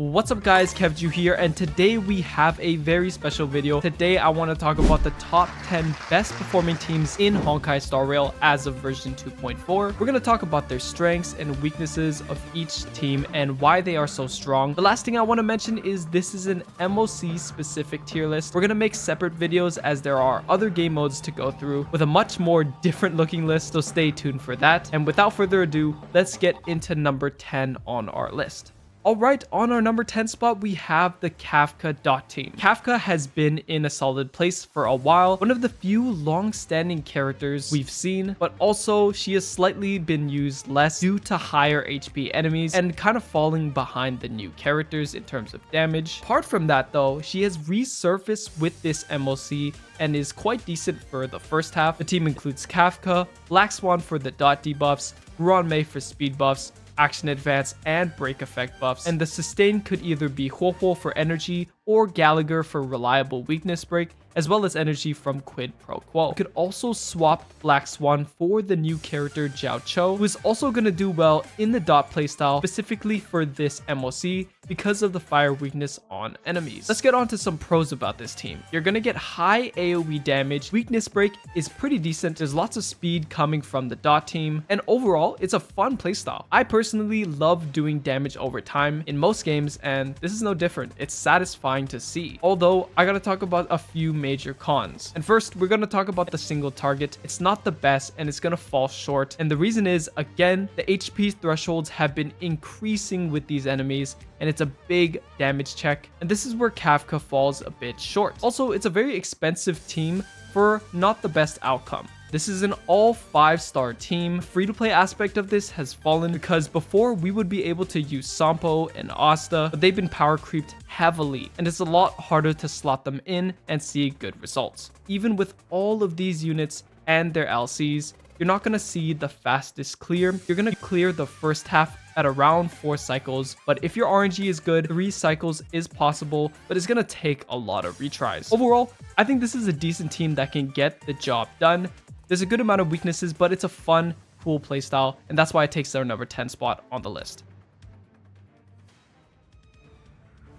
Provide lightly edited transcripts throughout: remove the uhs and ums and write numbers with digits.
What's up guys, KevJu here, and today we have a very special video. Today I want to talk about the top 10 best performing teams in Honkai Star Rail as of version 2.4. We're going to talk about their strengths and weaknesses of each team and why they are so strong. The last thing I want to mention is this is an MOC specific tier list. We're going to make separate videos as there are other game modes to go through with a much more different looking list, so stay tuned for that. And without further ado, let's get into number 10 on our list. Alright, on our number 10 spot, we have the Kafka dot team. Kafka has been in a solid place for a while, one of the few long-standing characters we've seen, but also she has slightly been used less due to higher HP enemies and kind of falling behind the new characters in terms of damage. Apart from that though, she has resurfaced with this MOC and is quite decent for the first half. The team includes Kafka, Black Swan for the dot debuffs, Ruan Mei for speed buffs, action advance, and break effect buffs, and the sustain could either be Huohuo for energy or Gallagher for reliable weakness break, as well as energy from Quid Pro Quo. You could also swap Black Swan for the new character Jiao Cho, who is also going to do well in the dot playstyle, specifically for this MOC because of the fire weakness on enemies. Let's get on to some pros about this team. You're going to get high AoE damage, weakness break is pretty decent, there's lots of speed coming from the dot team, and overall it's a fun playstyle. I personally love doing damage over time in most games, and this is no different. It's satisfying to see. Although I gotta talk about a few major cons. And first, we're gonna talk about the single target. It's not the best and it's gonna fall short. And the reason is, again, the HP thresholds have been increasing with these enemies, and it's a big damage check. And this is where Kafka falls a bit short. Also, it's a very expensive team for not the best outcome. This is an all 5-star team. Free-to-play aspect of this has fallen because before we would be able to use Sampo and Asta, but they've been power creeped heavily, and it's a lot harder to slot them in and see good results. Even with all of these units and their LCs, you're not going to see the fastest clear. You're going to clear the first half at around 4 cycles, but if your RNG is good, 3 cycles is possible, but it's going to take a lot of retries. Overall, I think this is a decent team that can get the job done. There's a good amount of weaknesses, but it's a fun, cool playstyle, and that's why it takes their number 10 spot on the list.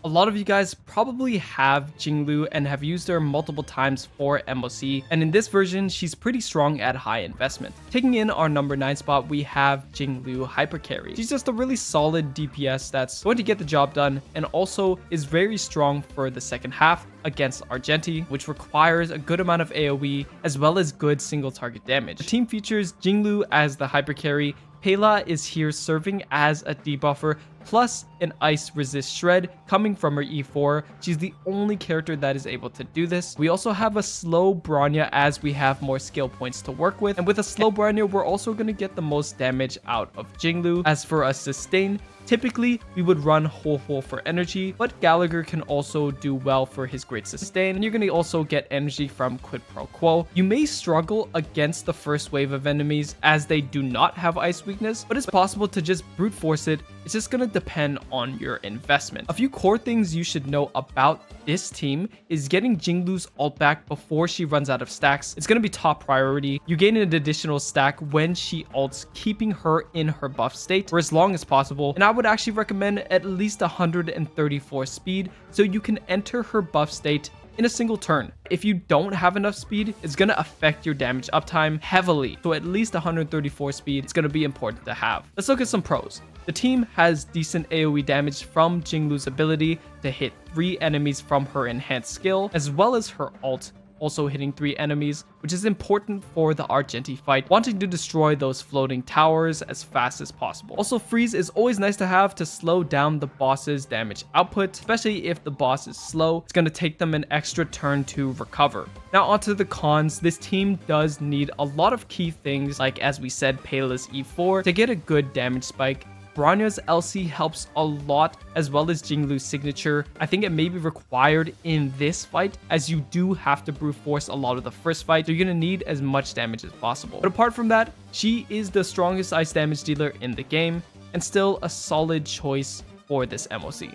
A lot of you guys probably have Jinglu and have used her multiple times for MOC, and in this version, she's pretty strong at high investment. Taking in our number 9 spot, we have Jinglu Hyper Carry. She's just a really solid DPS that's going to get the job done, and also is very strong for the second half against Argenti, which requires a good amount of AoE as well as good single target damage. The team features Jinglu as the Hyper Carry. Pela is here serving as a debuffer, plus an ice resist shred coming from her E4. She's the only character that is able to do this. We also have a slow Bronya as we have more skill points to work with, and with a slow Bronya we're also going to get the most damage out of Jinglu. As for a sustain, typically, we would run Huohuo for energy, but Gallagher can also do well for his great sustain, and you're going to also get energy from Quid Pro Quo. You may struggle against the first wave of enemies as they do not have ice weakness, but it's possible to just brute force it. It's just going to depend on your investment. A few core things you should know about this team is getting Jinglu's ult back before she runs out of stacks. It's going to be top priority. You gain an additional stack when she ults, keeping her in her buff state for as long as possible, and I would actually recommend at least 134 speed so you can enter her buff state in a single turn. If you don't have enough speed, it's going to affect your damage uptime heavily, so at least 134 speed is going to be important to have. Let's look at some pros. The team has decent AoE damage from Jinglu's ability to hit 3 enemies from her enhanced skill, as well as her ult also hitting 3 enemies, which is important for the Argenti fight, wanting to destroy those floating towers as fast as possible. Also, freeze is always nice to have to slow down the boss's damage output, especially if the boss is slow. It's going to take them an extra turn to recover. Now onto the cons. This team does need a lot of key things, like as we said, Pela's E4 to get a good damage spike. Bronya's LC helps a lot, as well as Jinglu's signature. I think it may be required in this fight, as you do have to brute force a lot of the first fight, so you're going to need as much damage as possible. But apart from that, she is the strongest ice damage dealer in the game, and still a solid choice for this MOC.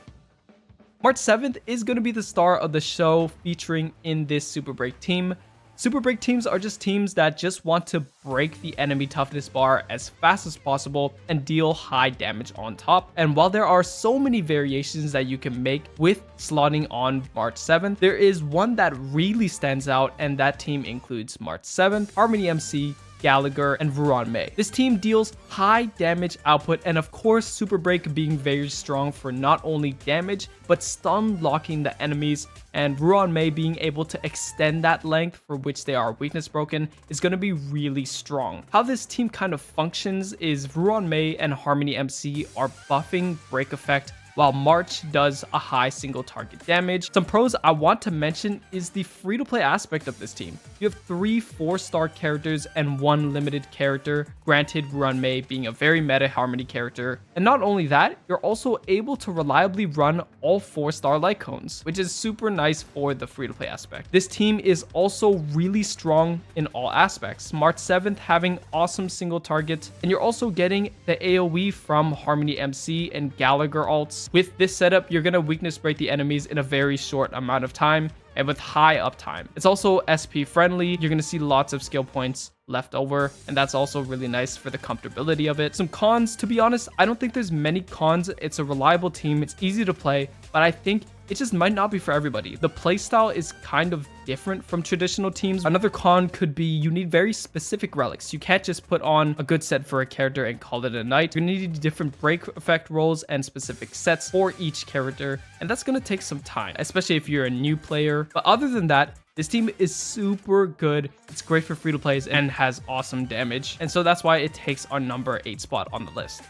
March 7th is going to be the star of the show featuring in this Super Break team. Super break teams are just teams that just want to break the enemy toughness bar as fast as possible and deal high damage on top. And while there are so many variations that you can make with slotting on March 7th, there is one that really stands out, and that team includes March 7th, Harmony MC, Gallagher, and Vuron Mei. This team deals high damage output, and of course Super Break being very strong for not only damage but stun locking the enemies, and Vuron Mei being able to extend that length for which they are weakness broken is going to be really strong. How this team kind of functions is Vuron Mei and Harmony MC are buffing break effect, while March does a high single target damage. Some pros I want to mention is the free-to-play aspect of this team. You have 3 4-star characters and 1 limited character, granted Vuron Mei being a very meta Harmony character. And not only that, you're also able to reliably run all 4-star light cones, which is super nice for the free-to-play aspect. This team is also really strong in all aspects. March 7th having awesome single target, and you're also getting the AoE from Harmony MC and Gallagher alts. With this setup, you're going to weakness break the enemies in a very short amount of time and with high uptime. It's also SP friendly. You're going to see lots of skill points left over, and that's also really nice for the comfortability of it. Some cons, to be honest, I don't think there's many cons. It's a reliable team. It's easy to play, but I think it just might not be for everybody. The playstyle is kind of different from traditional teams. Another con could be you need very specific relics. You can't just put on a good set for a character and call it a night. You're gonna need different break effect rolls and specific sets for each character, and that's gonna take some time, especially if you're a new player. But other than that, this team is super good. It's great for free to plays and has awesome damage, and so that's why it takes our number 8 spot on the list.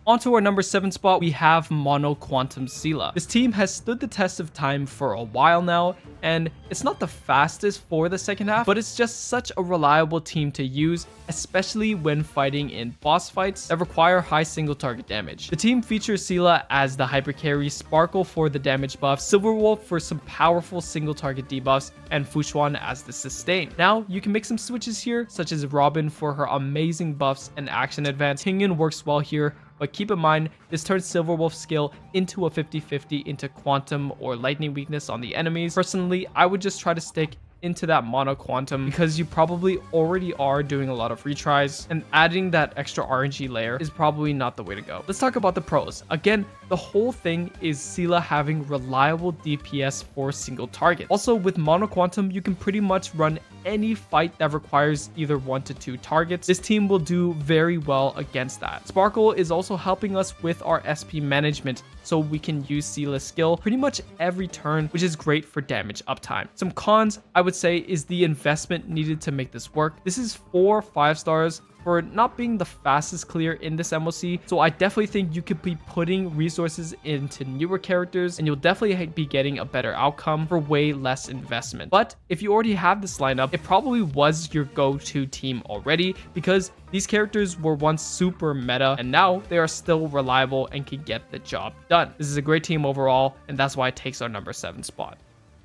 Onto our number 7 spot, we have Mono Quantum Sela. This team has stood the test of time for a while now, and it's not the fastest for the second half, but it's just such a reliable team to use, especially when fighting in boss fights that require high single target damage. The team features Sela as the hyper carry, Sparkle for the damage buff, Silverwolf for some powerful single target debuffs, and Fushuan as the sustain. Now, you can make some switches here, such as Robin for her amazing buffs and action advance. Tingyun works well here, but keep in mind, this turns Silverwolf's skill into a 50-50 into quantum or lightning weakness on the enemies. Personally, I would just try to stick into that mono quantum because you probably already are doing a lot of retries, and adding that extra RNG layer is probably not the way to go. Let's talk about the pros. Again, the whole thing is Sela having reliable DPS for single target. Also, with mono quantum, you can pretty much run any fight that requires either 1 to 2 targets. This team will do very well against that. Sparkle is also helping us with our SP management, so we can use Sela's skill pretty much every turn, which is great for damage uptime. Some cons, I would say, is the investment needed to make this work. This is 4 5 stars for not being the fastest clear in this MOC, so I definitely think you could be putting resources into newer characters and you'll definitely be getting a better outcome for way less investment. But if you already have this lineup, it probably was your go-to team already, because these characters were once super meta and now they are still reliable and can get the job done. This is a great team overall, and that's why it takes our number 7 spot.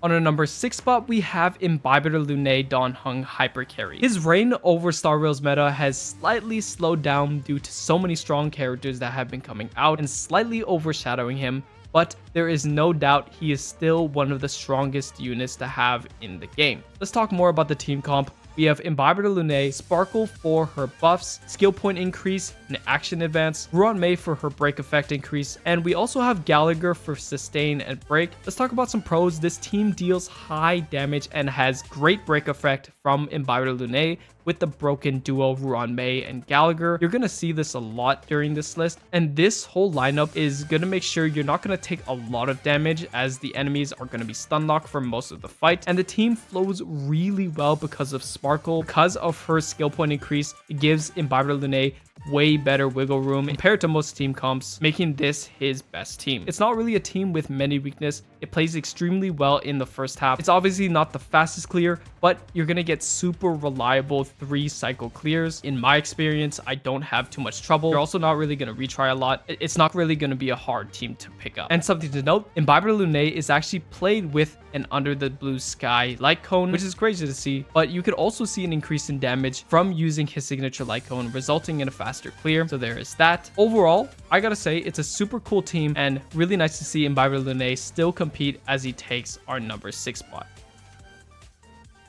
On our number 6 spot, we have Imbiber Lune Don Hung Hyper Carry. His reign over Star Rail's meta has slightly slowed down due to so many strong characters that have been coming out and slightly overshadowing him, but there is no doubt he is still one of the strongest units to have in the game. Let's talk more about the team comp. We have Imbiber Lune, Sparkle for her buffs, skill point increase, and action advance, Vuron Mei for her break effect increase, and we also have Gallagher for sustain and break. Let's talk about some pros. This team deals high damage and has great break effect from Imbiber Lune with the broken duo Vuron Mei and Gallagher. You're gonna see this a lot during this list, and this whole lineup is gonna make sure you're not gonna take a lot of damage, as the enemies are gonna be stun locked for most of the fight, and the team flows really well because of Sparkle. Because of her skill point increase, it gives Imbiber Lune way better wiggle room compared to most team comps, making this his best team. It's not really a team with many weakness. It plays extremely well in the first half. It's obviously not the fastest clear, but you're gonna get super reliable 3 cycle clears. In my experience, I don't have too much trouble. You're also not really gonna retry a lot. It's not really gonna be a hard team to pick up. And something to note, Imbiber Lune is actually played with an Under the Blue Sky light cone, which is crazy to see, but you could also see an increase in damage from using his signature light cone, resulting in a faster clear. So there is that. Overall, I gotta say it's a super cool team and really nice to see Imbiber Lune still compete as he takes our number 6 spot.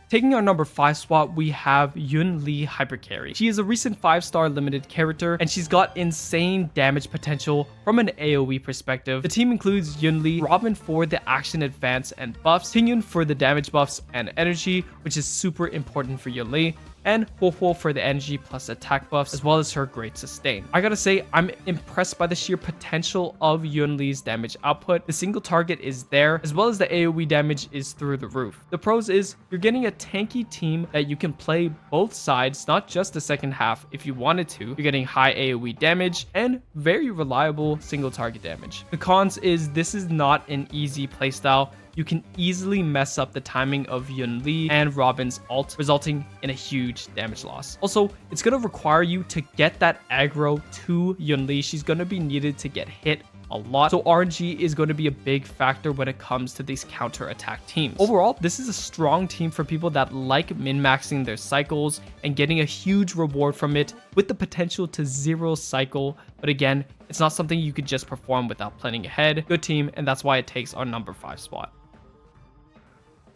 Taking our number 5 spot, we have Yun Li Hypercarry. She is a recent 5-star limited character, and she's got insane damage potential from an AoE perspective. The team includes Yun Li, Robin for the action advance and buffs, Pingyun for the damage buffs and energy, which is super important for Yun Li, and Huohuo for the energy plus attack buffs, as well as her great sustain. I gotta say, I'm impressed by the sheer potential of Yun Li's damage output. The single target is there, as well as the AoE damage is through the roof. The pros is, you're getting a tanky team that you can play both sides, not just the second half if you wanted to. You're getting high AoE damage and very reliable single target damage. The cons is, this is not an easy playstyle. You can easily mess up the timing of Yun Li and Robin's ult, resulting in a huge damage loss. Also, it's going to require you to get that aggro to Yun Li. She's going to be needed to get hit a lot, so RNG is going to be a big factor when it comes to these counter attack teams. Overall, this is a strong team for people that like min-maxing their cycles and getting a huge reward from it with the potential to zero cycle, but again, it's not something you could just perform without planning ahead. Good team, and that's why it takes our number 5 spot.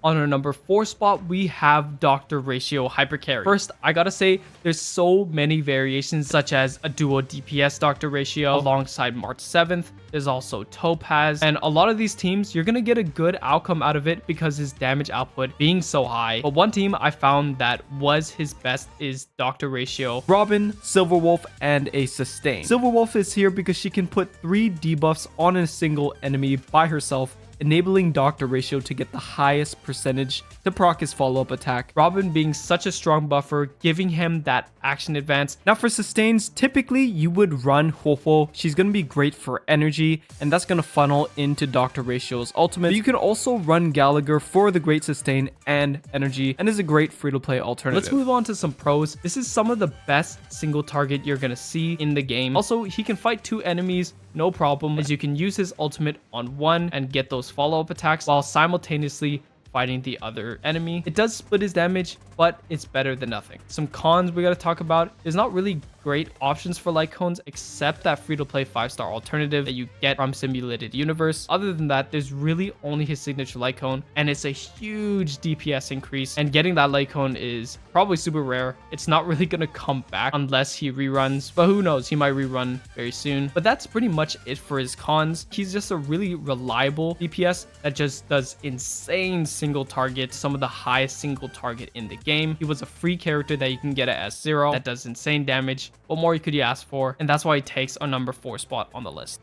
On our number 4 spot, we have Dr. Ratio Hypercarry. First, I gotta say, there's so many variations, such as a duo DPS Dr. Ratio alongside March 7th. There's also Topaz, and a lot of these teams, you're gonna get a good outcome out of it because his damage output being so high. But one team I found that was his best is Dr. Ratio, Robin, Silverwolf, and a sustain. Silverwolf is here because she can put 3 debuffs on a single enemy by herself, enabling Dr. Ratio to get the highest percentage to proc his follow-up attack. Robin being such a strong buffer, giving him that action advance. Now for sustains, typically you would run Huohuo. She's going to be great for energy, and that's going to funnel into Dr. Ratio's ultimate. But you can also run Gallagher for the great sustain and energy, and is a great free-to-play alternative. Let's move on to some pros. This is some of the best single target you're going to see in the game. Also, he can fight 2 enemies no problem, as you can use his ultimate on one and get those follow-up attacks while simultaneously fighting the other enemy. It does split his damage, but it's better than nothing. Some cons we gotta talk about. There's not really great options for light cones except that free-to-play 5-star alternative that you get from Simulated Universe. Other than that, there's really only his signature light cone, and it's a huge DPS increase, and getting that light cone is probably super rare. It's not really gonna come back unless he reruns, but who knows, he might rerun very soon. But that's pretty much it for his cons. He's just a really reliable DPS that just does insane single target, some of the highest single target in the game. He was a free character that you can get at S0 that does insane damage. What more could you ask for? And that's why he takes our number 4 spot on the list.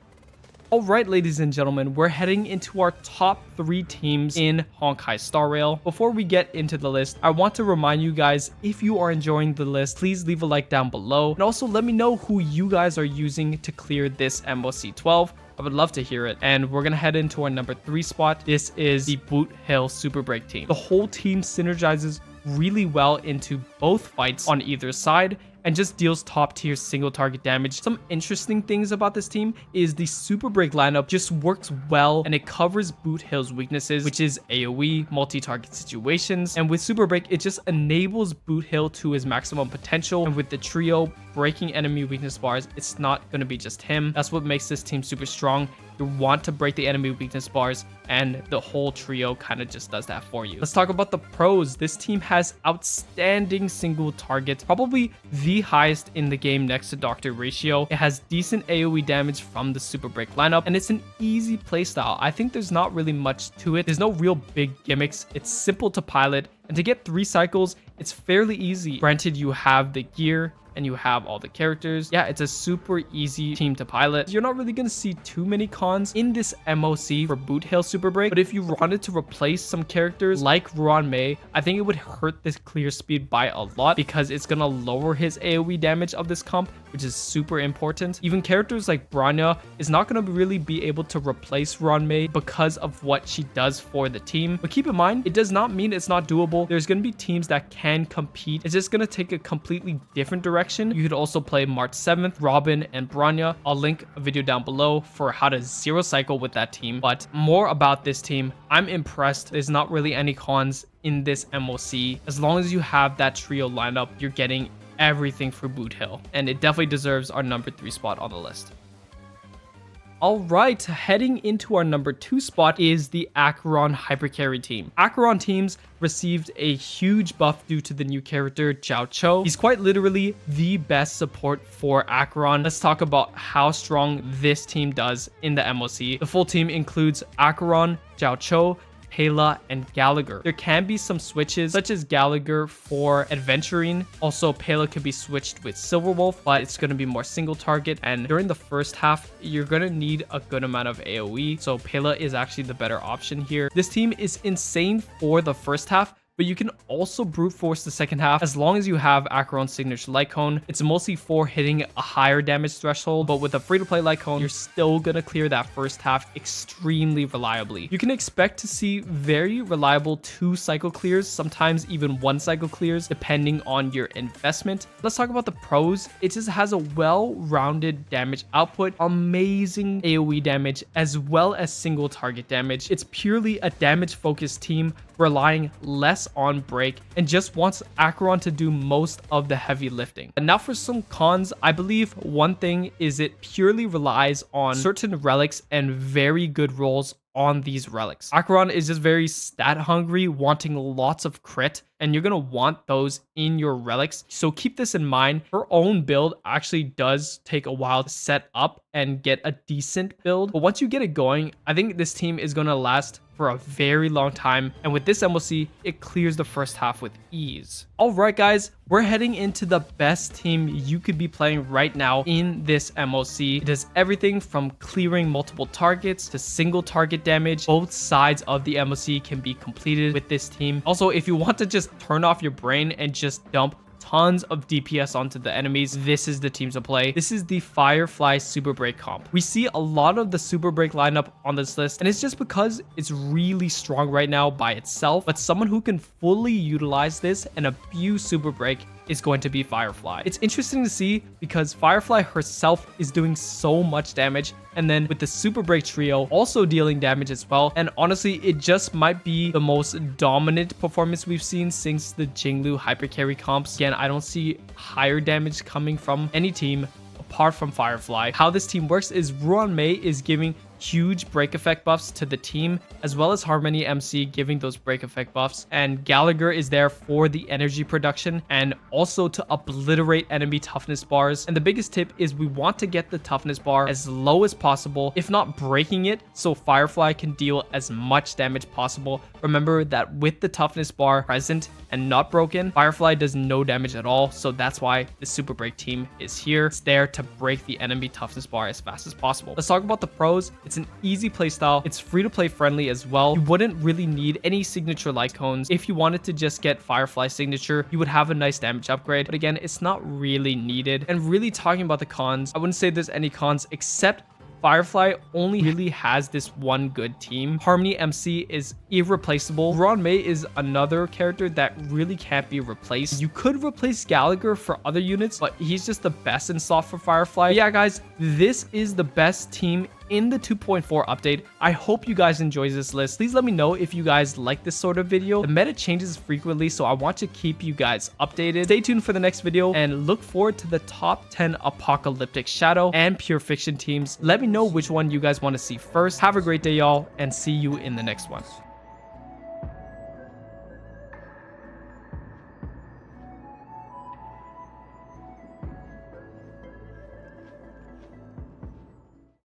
Alright, ladies and gentlemen, we're heading into our top 3 teams in Honkai Star Rail. Before we get into the list, I want to remind you guys, if you are enjoying the list, please leave a like down below. And also let me know who you guys are using to clear this MOC 12. I would love to hear it. And we're going to head into our number 3 spot. This is the Boot Hill Super Break team. The whole team synergizes really well into both fights on either side and just deals top tier single target damage. Some interesting things about this team is the Super Break lineup just works well and it covers Boot Hill's weaknesses, which is AoE, multi-target situations. And with Super Break, it just enables Boot Hill to his maximum potential. And with the trio breaking enemy weakness bars, it's not going to be just him. That's what makes this team super strong. You want to break the enemy weakness bars, and the whole trio kind of just does that for you. Let's talk about the pros. This team has outstanding single targets, probably the highest in the game next to Dr. Ratio. It has decent AoE damage from the Super Break lineup, and it's an easy playstyle. I think there's not really much to it. There's no real big gimmicks. It's simple to pilot, and to get 3 cycles, it's fairly easy. Granted, you have the gear and you have all the characters. Yeah, it's a super easy team to pilot. You're not really going to see too many cons in this MOC for Boot Hill Super Break, but if you wanted to replace some characters like Ruan Mei, I think it would hurt this clear speed by a lot because it's going to lower his AoE damage of this comp, which is super important. Even characters like Branya is not going to really be able to replace Ruan Mei because of what she does for the team. But keep in mind, it does not mean it's not doable. There's going to be teams that can compete. It's just going to take a completely different direction. You could also play March 7th, Robin, and Branya. I'll link a video down below for how to zero cycle with that team. But more about this team, I'm impressed. There's not really any cons in this MOC. As long as you have that trio lineup, you're getting everything for Boot Hill. And it definitely deserves our number 3 spot on the list. All right, heading into our number 2 spot is the Acheron Hyper Carry team. Acheron teams received a huge buff due to the new character Jiao Cho. He's quite literally the best support for Acheron. Let's talk about how strong this team does in the MOC. The full team includes Acheron, Jiao Cho, Pela, and Gallagher. There can be some switches such as Gallagher for adventuring. Also, Pela could be switched with Silverwolf, but it's going to be more single target. And during the first half, you're going to need a good amount of AoE. So Pela is actually the better option here. This team is insane for the first half, but you can also brute force the second half as long as you have Acheron's signature light cone. It's mostly for hitting a higher damage threshold, but with a free-to-play light cone, you're still gonna clear that first half extremely reliably. You can expect to see very reliable 2 cycle clears, sometimes even 1 cycle clears, depending on your investment. Let's talk about the pros. It just has a well-rounded damage output, amazing AoE damage, as well as single target damage. It's purely a damage-focused team, relying less on break, and just wants Acheron to do most of the heavy lifting. And now for some cons, I believe one thing is it purely relies on certain relics and very good rolls on these relics. Acheron is just very stat hungry, wanting lots of crit, and you're gonna want those in your relics. So keep this in mind. Her own build actually does take a while to set up and get a decent build, but once you get it going, I think this team is gonna last for a very long time, and with this MOC, it clears the first half with ease. All right, guys, we're heading into the best team you could be playing right now in this MOC. It does everything from clearing multiple targets to single target damage. Both sides of the MOC can be completed with this team. Also, if you want to just turn off your brain and just dump tons of DPS onto the enemies, this is the team to play. This is the Firefly Super Break comp. We see a lot of the Super Break lineup on this list, and it's just because it's really strong right now by itself, but someone who can fully utilize this and abuse Super Break is going to be Firefly. It's interesting to see because Firefly herself is doing so much damage, and then with the Super Break trio also dealing damage as well. And honestly, it just might be the most dominant performance we've seen since the Jinglu Hyper Carry comps. Again, I don't see higher damage coming from any team apart from Firefly. How this team works is Ruan Mei is giving huge break effect buffs to the team, as well as Harmony MC giving those break effect buffs, and Gallagher is there for the energy production and also to obliterate enemy toughness bars. And the biggest tip is we want to get the toughness bar as low as possible, if not breaking it, so Firefly can deal as much damage possible. Remember that with the toughness bar present and not broken, Firefly does no damage at all, so that's why the Super Break team is here. It's there to break the enemy toughness bar as fast as possible. Let's talk about the pros. It's an easy playstyle. It's free to play friendly as well. You wouldn't really need any signature light cones. If you wanted to just get Firefly signature, you would have a nice damage upgrade. But again, it's not really needed. And really talking about the cons, I wouldn't say there's any cons except Firefly only really has this one good team. Harmony MC is irreplaceable. Ruan Mei is another character that really can't be replaced. You could replace Gallagher for other units, but he's just the best in slot for Firefly. But yeah, guys, this is the best team in the 2.4 update. I hope you guys enjoy this list. Please let me know if you guys like this sort of video. The meta changes frequently, so I want to keep you guys updated. Stay tuned for the next video and look forward to the top 10 Apocalyptic Shadow and Pure Fiction teams. Let me know which one you guys want to see first. Have a great day, y'all, and see you in the next one.